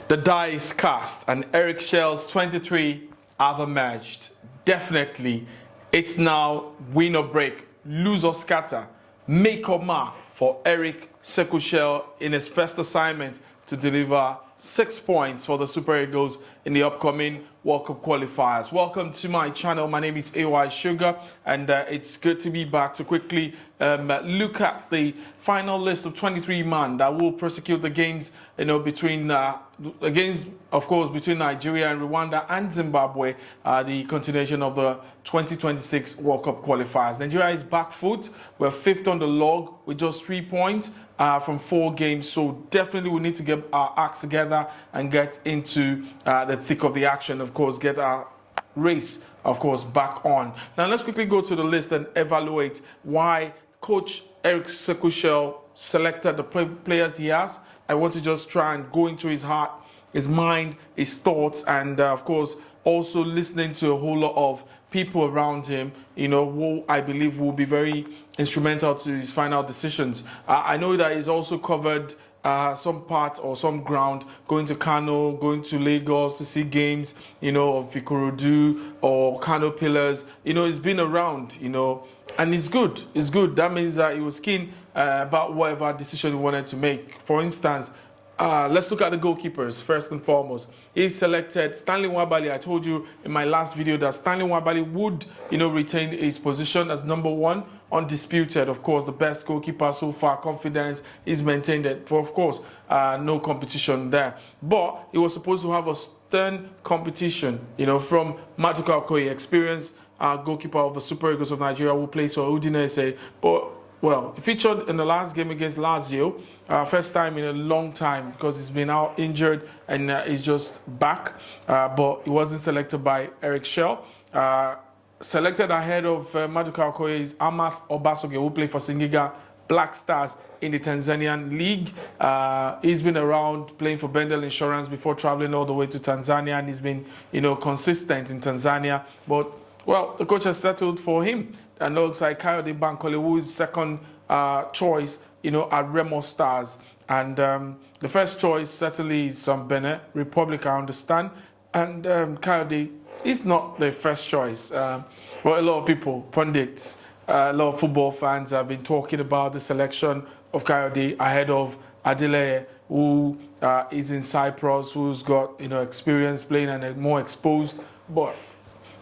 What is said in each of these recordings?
The die is cast and Eric Chelle's 23 have emerged. Definitely, it's now win or break, lose or scatter, make or mar for Eric Chelle in his first assignment to deliver 6 points for the Super Eagles in the upcoming World Cup qualifiers. Welcome to my channel. My name is AY Sugar, and it's good to be back to quickly look at the final list of 23 men that will prosecute the games, between between Nigeria and Rwanda and Zimbabwe, the continuation of the 2026 World Cup qualifiers. Nigeria is back foot. We're fifth on the log with just 3 points from 4 games, so definitely we need to get our acts together and get into the thick of the action. Of course, get our race, of course, back on. Now let's quickly go to the list and evaluate why Coach Eric Chelle selected the players he has. I want to just try and go into his heart, his mind, his thoughts, and of course also listening to a whole lot of people around him, who I believe will be very instrumental to his final decisions. I know that he's also covered some parts or some ground, going to Kano, going to Lagos to see games, of Ikorodu or Kano Pillars. He's been around, and it's good. It's good. That means that he was keen about whatever decision he wanted to make. For instance, let's look at the goalkeepers first and foremost. He selected Stanley Nwabali. I told you in my last video that Stanley Nwabali would, retain his position as number 1, undisputed. Of course, the best goalkeeper so far. Confidence is maintained. Of course, no competition there. But he was supposed to have a stern competition, from Matuka Okoye, experienced goalkeeper of the Super Eagles of Nigeria, who plays for Udinese. But well, he featured in the last game against Lazio, first time in a long time because he's been out injured and he's just back. But he wasn't selected by Eric Chelle. Selected ahead of Maduka Okoye is Amas Obasoge, who played for Singida Black Stars in the Tanzanian league. He's been around playing for Bendel Insurance before traveling all the way to Tanzania, and he's been, consistent in Tanzania. But well, the coach has settled for him, and looks like Kayode Bankole, who is second choice, at Remo Stars. And the first choice certainly is Benin Republic, I understand. And Kayode is not the first choice. But a lot of people, pundits, a lot of football fans have been talking about the selection of Kayode ahead of Adelaide, who is in Cyprus, who's got experience playing and more exposed. But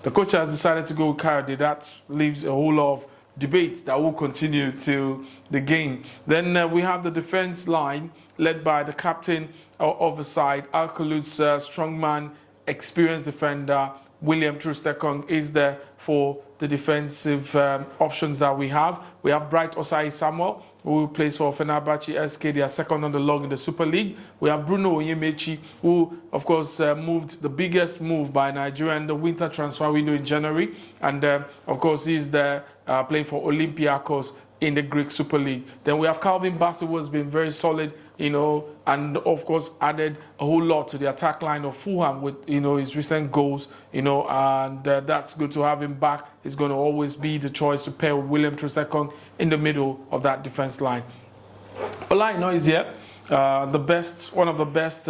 the coach has decided to go with Kayode. That leaves a whole lot of debate that will continue till the game. Then we have the defense line led by the captain of the side, Alkalu's strongman, experienced defender, William Trustekong is there for the defensive options that we have. We have Bright Osai Samuel, who plays for Fenerbahce SK. They are second on the log in the Super League. We have Bruno Onyemechi, who, of course, moved the biggest move by Nigeria in the winter transfer window in January. And, of course, he's there playing for Olympiacos in the Greek Super League. Then we have Calvin Bassey, who has been very solid, and of course added a whole lot to the attack line of Fulham with, his recent goals, and that's good to have him back. He's going to always be the choice to pair with William Trustekong in the middle of that defense line. Olaino is here, one of the best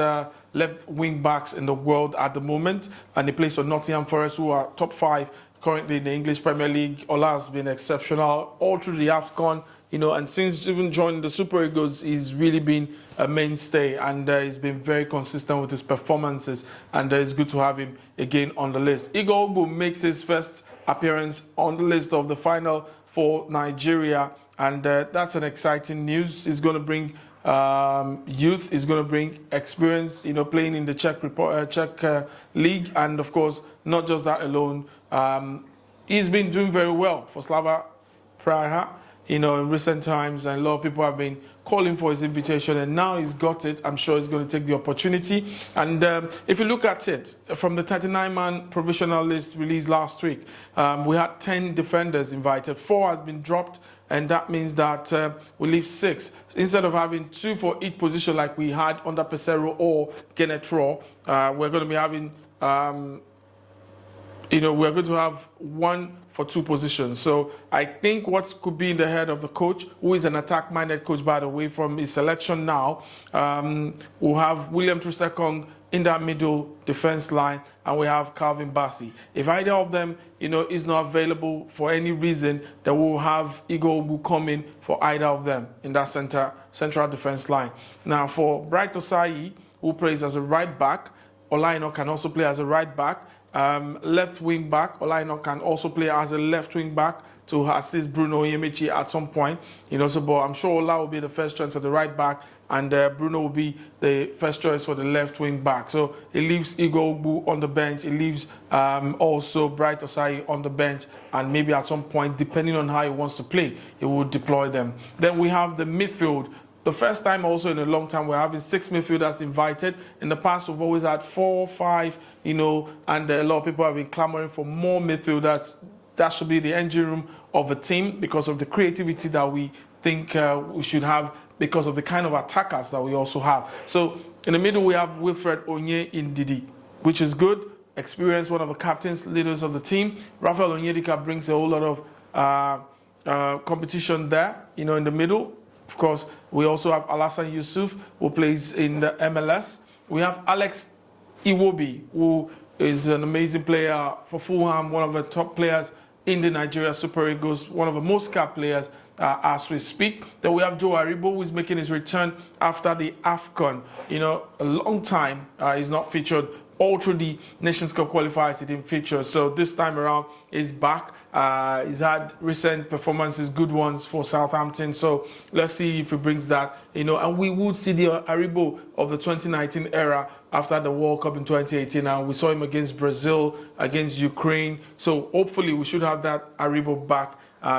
left wing backs in the world at the moment, and he plays for Nottingham Forest, who are top 5 currently in the English Premier League. Ola has been exceptional all through the AFCON, and since even joining the Super Eagles, he's really been a mainstay, and he's been very consistent with his performances, and it's good to have him again on the list. Igor Ogu makes his first appearance on the list of the final for Nigeria, and that's an exciting news. He's going to bring youth, is going to bring experience, playing in the Czech league, and of course, not just that alone. He's been doing very well for Slava Praha, in recent times, and a lot of people have been calling for his invitation, and now he's got it. I'm sure he's going to take the opportunity. And if you look at it, from the 39-man provisional list released last week, we had 10 defenders invited. 4 has been dropped, and that means that we leave 6. Instead of having 2 for each position like we had under Pesero or Genetro, we're going to be having we're going to have one for two positions. So I think what could be in the head of the coach, who is an attack-minded coach, by the way, from his selection now, we'll have William Troost-Ekong in that middle defense line, and we have Calvin Bassey. If either of them, is not available for any reason, then we'll have Igor Obu come in for either of them in that central defense line. Now, for Bright Osayi, who plays as a right back, Olaino can also play as a right back. Left wing back, Olaino can also play as a left wing back to assist Bruno Yemichi at some point. But I'm sure Ola will be the first choice for the right back, and Bruno will be the first choice for the left wing back. So it leaves Igor Ogbu on the bench. It leaves also Bright Osayi on the bench, and maybe at some point, depending on how he wants to play, he will deploy them. Then we have the midfield. The first time also in a long time we're having 6 midfielders invited. In the past we've always had 4 or 5, and a lot of people have been clamoring for more midfielders. That should be the engine room of a team because of the creativity that we think we should have, because of the kind of attackers that we also have. So in the middle we have Wilfred Onye Ndidi, which is good. Experienced, one of the captains, leaders of the team. Rafael Onyedika brings a whole lot of competition there, in the middle. Of course, we also have Alassane Yusuf, who plays in the MLS. We have Alex Iwobi, who is an amazing player for Fulham, one of the top players in the Nigeria Super Eagles, one of the most capped players as we speak. Then we have Joe Aribo, who is making his return after the AFCON. A long time he's not featured. All through the Nations Cup qualifiers, he didn't feature. So this time around, he's back. He's had recent performances, good ones for Southampton. So let's see if he brings that, And we would see the Aribo of the 2019 era after the World Cup in 2018. And we saw him against Brazil, against Ukraine. So hopefully we should have that Aribo back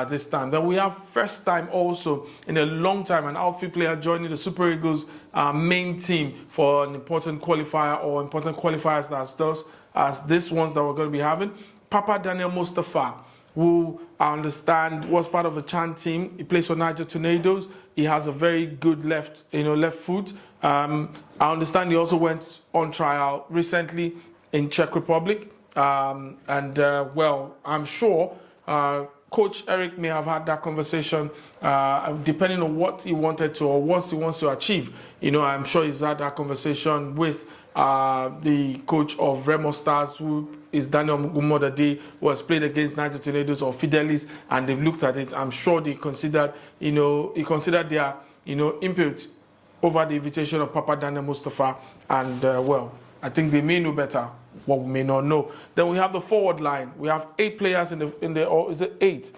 this time. Then we have first time also in a long time an outfield player joining the Super Eagles main team for an important qualifier or important qualifiers as this ones that we're going to be having. Papa Daniel Mustafa, who I understand was part of the Chan team. He plays for Niger Tornadoes. He has a very good left foot. I understand he also went on trial recently in Czech Republic. I'm sure Coach Eric may have had that conversation depending on what he wanted to or what he wants to achieve. I'm sure he's had that conversation with the coach of Remo Stars, who is Daniel Gumodade, who has played against Niger Tornadoes or Fidelis, and they've looked at it. I'm sure they considered, their, input over the invitation of Papa Daniel Mustafa, and I think they may know better what we may not know. Then we have the forward line. We have 8 players or is it 8?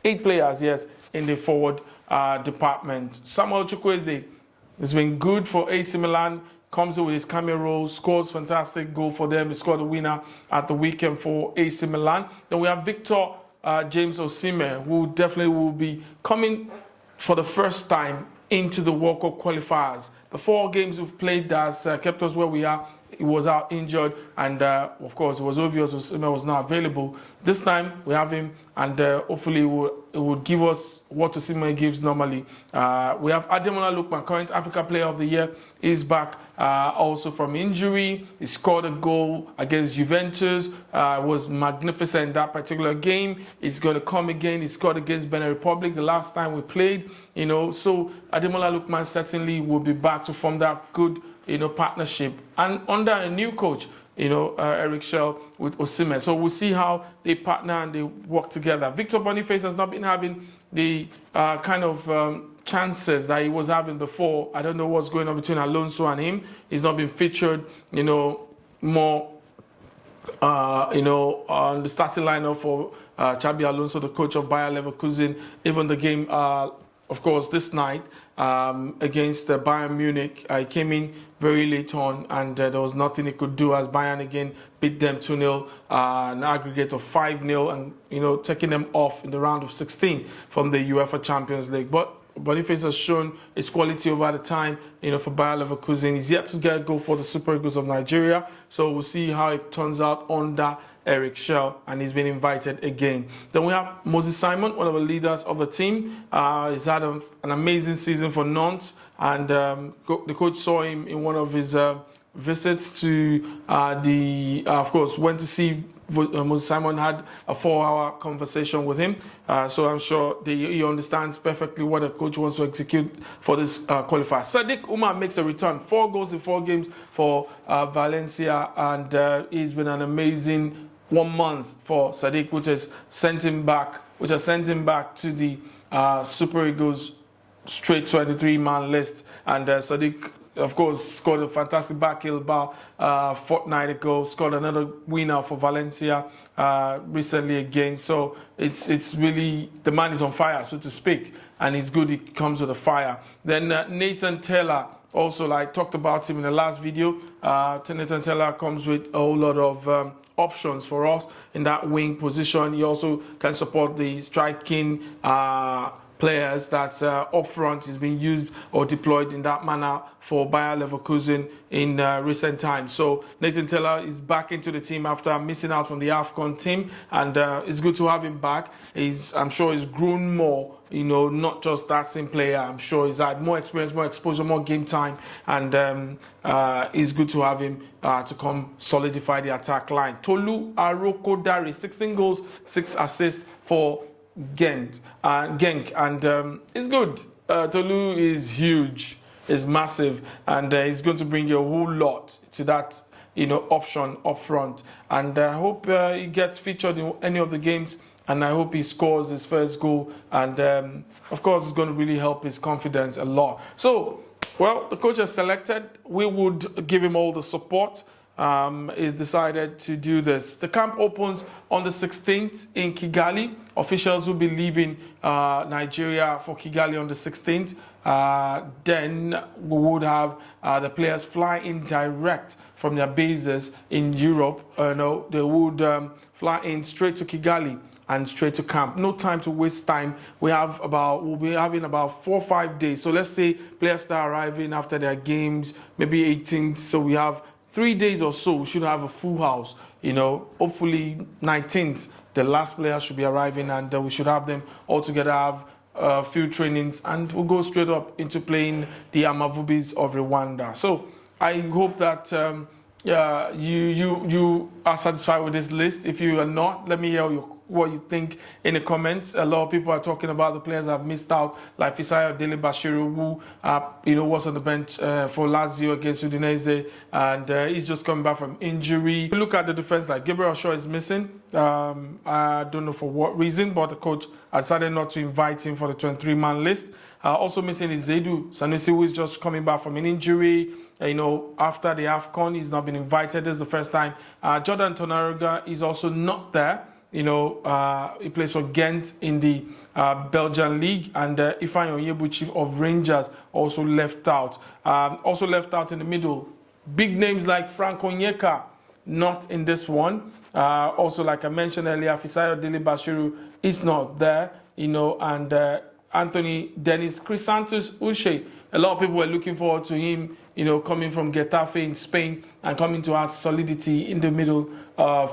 8 players, yes, in the forward department. Samuel Chukwueze has been good for AC Milan, comes in with his cameo role, scores fantastic goal for them. He scored the winner at the weekend for AC Milan. Then we have Victor James Osimhen, who definitely will be coming for the first time into the World Cup qualifiers. The 4 games we've played has kept us where we are. He was out injured, and of course, it was obvious Osimhen was not available. This time, we have him, and hopefully it will give us what Osimhen gives normally. We have Ademola Lookman, current Africa Player of the Year. He's back also from injury. He scored a goal against Juventus. Was magnificent in that particular game. He's going to come again. He scored against Benin Republic the last time we played. So Ademola Lookman certainly will be back to form that good partnership, and under a new coach, Eric Chelle with Osimhen. So we'll see how they partner and they work together. Victor Boniface has not been having the kind of chances that he was having before. I don't know what's going on between Alonso and him. He's not been featured, more, on the starting lineup for Xabi Alonso, the coach of Bayer Leverkusen. Even the game, of course, this night against Bayern Munich, I came in very late on, and there was nothing he could do as Bayern again beat them 2-0, an aggregate of 5-0, and taking them off in the round of 16 from the UEFA Champions League. But Boniface has shown his quality over the time, for Bayer Leverkusen. He's yet to get a goal for the Super Eagles of Nigeria, so we'll see how it turns out under Eric Chelle, and he's been invited again. Then we have Moses Simon, one of the leaders of the team. He's had an amazing season for Nantes, and the coach saw him in one of his visits to of course, went to see Moses Simon, had a 4-hour conversation with him. So I'm sure he understands perfectly what the coach wants to execute for this qualifier. Sadiq Umar makes a return. 4 goals in 4 games for Valencia, and he's been an amazing 1 month for Sadiq, which has sent him back to the Super Eagles straight 23-man list. And Sadiq, of course, scored a fantastic back heel bar fortnight ago. Scored another winner for Valencia recently again. So it's really, the man is on fire, so to speak, and it's good he comes with a fire. Then Nathan Taylor, also, like talked about him in the last video. Nathan Taylor comes with a whole lot of options for us in that wing position. He also can support the striking players that's up front is being used or deployed in that manner for Bayer Leverkusen in recent times. So Nathan Taylor is back into the team after missing out from the AFCON team, and it's good to have him back. I'm sure he's grown more, not just that same player. I'm sure he's had more experience, more exposure, more game time, and it's good to have him to come solidify the attack line. Tolu Arokodare, 16 goals, 6 assists for Genk, and it's good. Tolu is huge, is massive, and he's going to bring you a whole lot to that option up front. And I hope he gets featured in any of the games, and I hope he scores his first goal. And of course, it's going to really help his confidence a lot. So, well, the coach has selected. We would give him all the support. Is decided to do this. The camp opens on the 16th in Kigali. Officials will be leaving Nigeria for Kigali on the 16th. Then we would have the players fly in direct from their bases in Europe. They would fly in straight to Kigali and straight to camp. No time to waste time. We'll be having about 4 or 5 days. So let's say players start arriving after their games, maybe 18th. So we have 3 days or so. We should have a full house. Hopefully 19th, the last players should be arriving, and we should have them all together, have a few trainings, and we'll go straight up into playing the Amavubis of Rwanda. So I hope that you are satisfied with this list. If you are not, let me hear what you think in the comments. A lot of people are talking about the players that have missed out, like Fisayo Dele Bashiru, who was on the bench for Lazio against Udinese, and he's just coming back from injury. Look at the defense, like Gabriel Shaw is missing. I don't know for what reason, but the coach decided not to invite him for the 23-man list. Also missing is Zaidu Sanusi, who is just coming back from an injury. After the AFCON, he's not been invited. This is the first time. Jordan Tonaruga is also not there. He plays for Ghent in the Belgian league, and Ifeanyi Onyebuchi of Rangers also left out. Also left out in the middle, big names like Frank Onyeka, not in this one. Also, like I mentioned earlier, Fisayo Dele Bashiru is not there, and Anthony Dennis Crisantos Uche. A lot of people were looking forward to him, coming from Getafe in Spain and coming to add solidity in the middle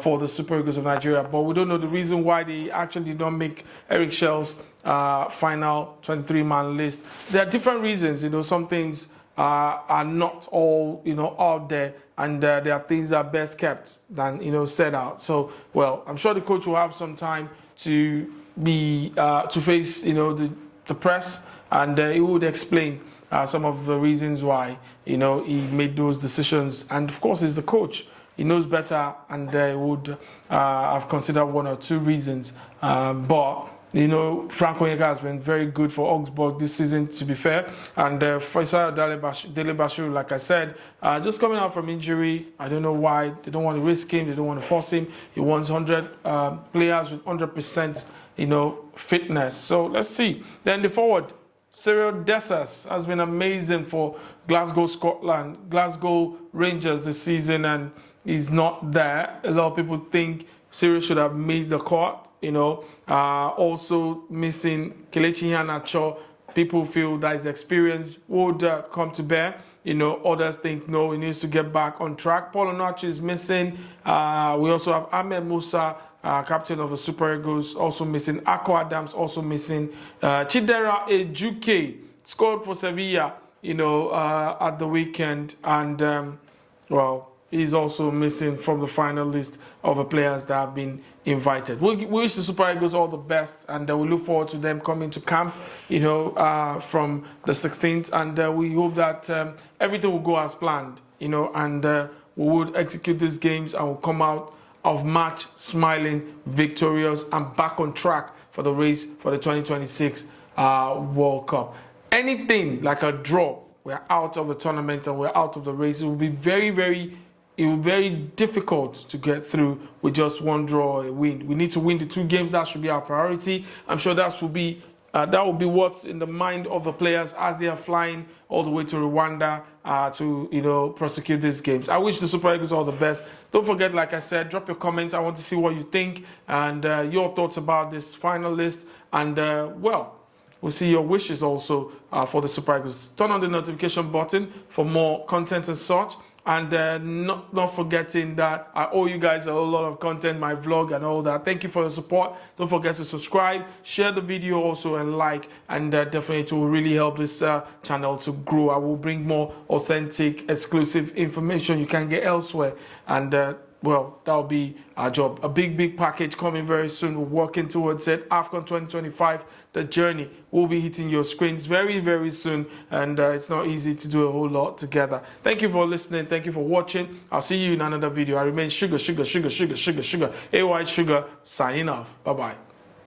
for the Super Eagles of Nigeria. But we don't know the reason why they actually did not make Eric Chelle's final 23-man list. There are different reasons. Some things are not all, out there, and there are things that are best kept than, said out. So, well, I'm sure the coach will have some time to face, the press, and he would explain some of the reasons why, he made those decisions. And of course, he's the coach. He knows better, and would have considered 1 or 2 reasons. But Frank Onyeka has been very good for Augsburg this season, to be fair. And Fisayo Dele Bashiru, like I said, just coming out from injury. I don't know why. They don't want to risk him. They don't want to force him. He wants 100 players with 100%, fitness. So let's see. Then the forward, Cyril Dessers, has been amazing for Glasgow, Scotland, Glasgow Rangers this season, and he's not there. A lot of people think Cyril should have made the cut. Also missing Kelechi Iheanacho. People feel that his experience would come to bear. Others think no, he needs to get back on track. Paul Onuachu is missing. We also have Ahmed Musa, captain of the Super Eagles, also missing. Akko Adams also missing. Chidera Ejuke scored for Sevilla, at the weekend, and well, he's also missing from the final list of the players that have been invited. We wish the Super Eagles all the best, and we look forward to them coming to camp, from the 16th, and we hope that everything will go as planned, and we would execute these games and will come out of match smiling, victorious, and back on track for the race for the 2026 World Cup. Anything like a draw, we're out of the tournament and we're out of the race. It will be very difficult to get through with just one draw or a win. We need to win the 2 games. That should be our priority. I'm sure that will be what's in the mind of the players as they are flying all the way to Rwanda to prosecute these games. I wish the Super Eagles all the best. Don't forget, like I said, drop your comments. I want to see what you think and your thoughts about this final list. And we'll see your wishes also for the Super Eagles. Turn on the notification button for more content and such. And not forgetting that I owe you guys a lot of content, my vlog and all that. Thank you for your support. Don't forget to subscribe, share the video also, and like. And definitely it will really help this channel to grow. I will bring more authentic, exclusive information you can get elsewhere. And that'll be our job. A big package coming very soon. We're working towards it. AFCON 2025, the journey will be hitting your screens very soon. And it's not easy to do a whole lot together. Thank you for listening. Thank you for watching. I'll see you in another video. I remain Sugar, AY Sugar, signing off. Bye-bye.